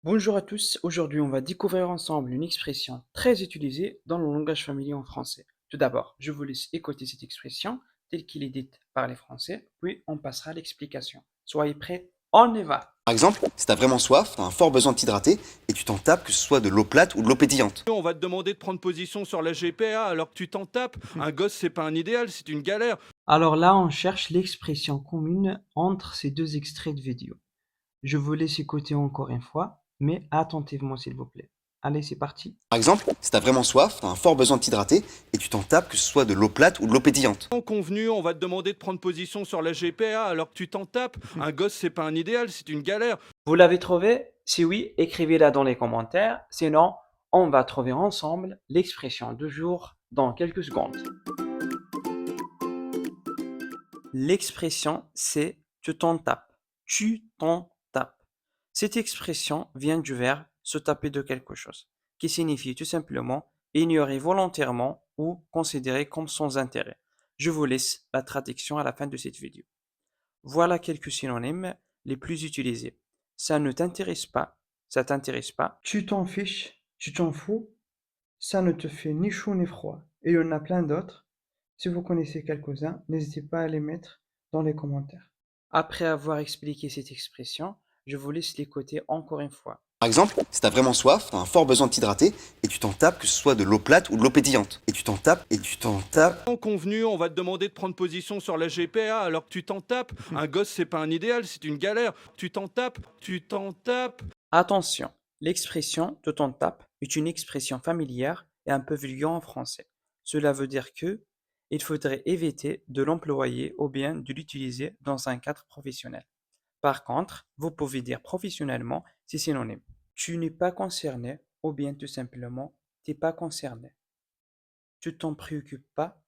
Bonjour à tous, aujourd'hui on va découvrir ensemble une expression très utilisée dans le langage familier en français. Tout d'abord, je vous laisse écouter cette expression telle qu'il est dite par les Français, puis on passera à l'explication. Soyez prêts, on y va! Par exemple, si t'as vraiment soif, t'as un fort besoin de t'hydrater et tu t'en tapes que ce soit de l'eau plate ou de l'eau pétillante. On va te demander de prendre position sur la GPA alors que tu t'en tapes. Un gosse, c'est pas un idéal, c'est une galère. Alors là, on cherche l'expression commune entre ces deux extraits de vidéo. Je vous laisse écouter encore une fois, mais attentivement s'il vous plaît. Allez, c'est parti! Par exemple, si t'as vraiment soif, t'as un fort besoin de t'hydrater et tu t'en tapes que ce soit de l'eau plate ou de l'eau pétillante. Convenu, on va te demander de prendre position sur la GPA alors que tu t'en tapes. Un gosse, c'est pas un idéal, c'est une galère. Vous l'avez trouvé? Si oui, écrivez-la dans les commentaires. Sinon, on va trouver ensemble l'expression du jour dans quelques secondes. L'expression, c'est tu t'en tapes. Tu t'en tapes. Cette expression vient du verbe se taper de quelque chose, qui signifie tout simplement ignorer volontairement ou considérer comme sans intérêt. Je vous laisse la traduction à la fin de cette vidéo. Voilà quelques synonymes les plus utilisés. Ça ne t'intéresse pas, ça t'intéresse pas. Tu t'en fiches, tu t'en fous, ça ne te fait ni chaud ni froid. Et il y en a plein d'autres. Si vous connaissez quelques-uns, n'hésitez pas à les mettre dans les commentaires. Après avoir expliqué cette expression, je vous laisse l'écouter encore une fois. Par exemple, si t'as vraiment soif, t'as un fort besoin de t'hydrater et tu t'en tapes que ce soit de l'eau plate ou de l'eau pétillante. Et tu t'en tapes et tu t'en tapes. Convenu, on va te demander de prendre position sur la GPA alors que tu t'en tapes. Un gosse, c'est pas un idéal, c'est une galère. Tu t'en tapes, tu t'en tapes. Attention, l'expression «tu t'en tapes» est une expression familière et un peu vulgaire en français. Cela veut dire que il faudrait éviter de l'employer ou bien de l'utiliser dans un cadre professionnel. Par contre, vous pouvez dire professionnellement, c'est synonyme. Tu n'es pas concerné ou bien tout simplement t'es pas concerné. Tu t'en préoccupes pas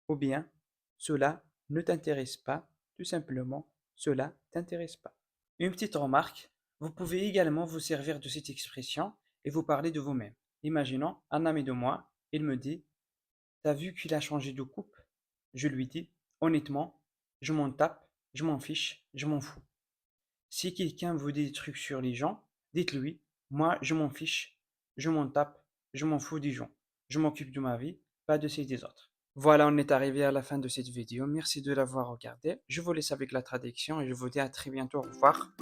ou bien cela ne t'intéresse pas, tout simplement cela t'intéresse pas. Une petite remarque, vous pouvez également vous servir de cette expression et vous parler de vous-même. Imaginons un ami de moi, il me dit, t'as vu qu'il a changé de coupe? Je lui dis, honnêtement, je m'en tape, je m'en fiche, je m'en fous. Si quelqu'un vous dit des trucs sur les gens, dites-lui, moi je m'en fiche, je m'en tape, je m'en fous des gens. Je m'occupe de ma vie, pas de celle des autres. Voilà, on est arrivé à la fin de cette vidéo. Merci de l'avoir regardée. Je vous laisse avec la traduction et je vous dis à très bientôt. Au revoir.